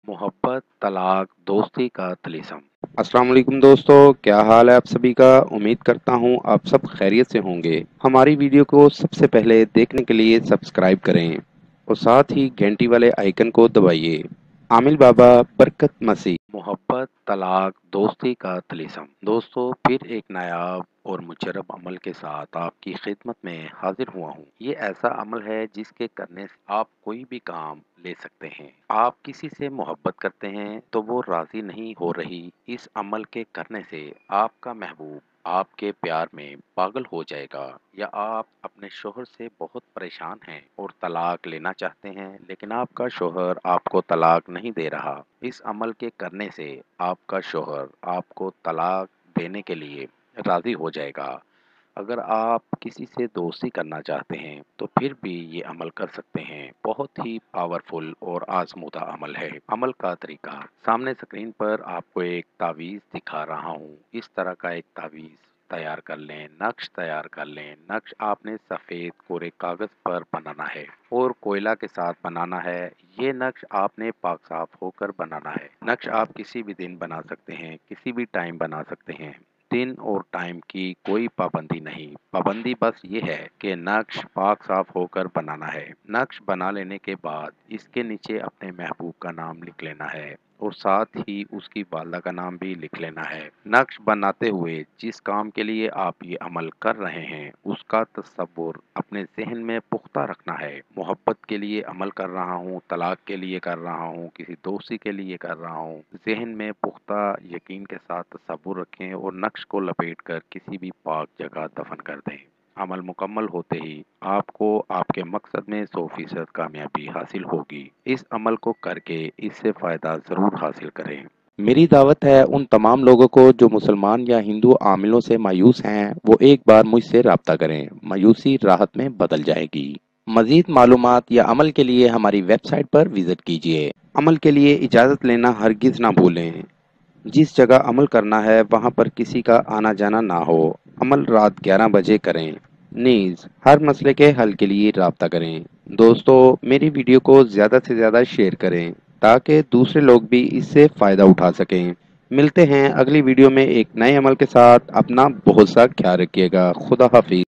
मोहब्बत, तलाक, दोस्ती का तिलिस्म। अस्सलाम वालेकुम दोस्तों, क्या हाल है आप सभी का। उम्मीद करता हूँ आप सब खैरियत से होंगे। हमारी वीडियो को सबसे पहले देखने के लिए सब्सक्राइब करें और साथ ही घंटी वाले आइकन को दबाइए। आमिल बाबा, बरकत मसीह। मोहब्बत, तलाक, दोस्ती का तिलिस्म। दोस्तों, फिर एक नायाब और मुजरब अमल के साथ आपकी खिदमत में हाजिर हुआ हूँ। ये ऐसा अमल है जिसके करने से आप कोई भी काम ले सकते हैं। आप किसी से मोहब्बत करते हैं तो वो राजी नहीं हो रही, इस अमल के करने से आपका महबूब आपके प्यार में पागल हो जाएगा। या आप अपने शोहर से बहुत परेशान हैं और तलाक लेना चाहते हैं लेकिन आपका शोहर आपको तलाक नहीं दे रहा। इस अमल के करने से आपका शोहर आपको तलाक देने के लिए राजी हो जाएगा। अगर आप किसी से दोस्ती करना चाहते हैं तो फिर भी ये अमल कर सकते हैं। बहुत ही पावरफुल और आजमूदा अमल है। अमल का तरीका सामने स्क्रीन पर आपको एक तावीज़ दिखा रहा हूँ। इस तरह का एक तावीज़ तैयार कर लें, नक्श तैयार कर लें। नक्श आपने सफ़ेद कोरे कागज़ पर बनाना है और कोयला के साथ बनाना है। ये नक्श आपने पाक साफ होकर बनाना है। नक्श आप किसी भी दिन बना सकते हैं, किसी भी टाइम बना सकते हैं। दिन और टाइम की कोई पाबंदी नहीं। पाबंदी बस ये है कि नक्श पाक साफ होकर बनाना है। नक्श बना लेने के बाद इसके नीचे अपने महबूब का नाम लिख लेना है और साथ ही उसकी वालदा का नाम भी लिख लेना है। नक्श बनाते हुए जिस काम के लिए आप ये अमल कर रहे हैं उसका तसव्वुर अपने जहन में पुख्ता रखना है। मोहब्बत के लिए अमल कर रहा हूँ, तलाक के लिए कर रहा हूँ, किसी दोस्ती के लिए कर रहा हूँ। जहन में पुख्ता यकीन के साथ तसव्वुर रखें और नक्श को लपेट कर किसी भी पाक जगह दफन कर दें। अमल मुकम्मल होते ही आपको आपके मकसद में 100% कामयाबी हासिल होगी। इस अमल को करके इससे फ़ायदा ज़रूर हासिल करें। मेरी दावत है उन तमाम लोगों को जो मुसलमान या हिंदू आमिलों से मायूस हैं, वो एक बार मुझसे रब्ता करें। मायूसी राहत में बदल जाएगी। मज़ीद मालूमात या अमल के लिए हमारी वेबसाइट पर विज़िट कीजिए। अमल के लिए इजाज़त लेना हरगिज़ ना भूलें। जिस जगह अमल करना है वहाँ पर किसी का आना जाना ना हो। अमल रात 11 बजे करें। नीज़ हर मसले के हल के लिए राब्ता करें। दोस्तों, मेरी वीडियो को ज़्यादा से ज़्यादा शेयर करें ताकि दूसरे लोग भी इससे फ़ायदा उठा सकें। मिलते हैं अगली वीडियो में एक नए अमल के साथ। अपना बहुत सा ख्याल रखिएगा। खुदा हाफिज़।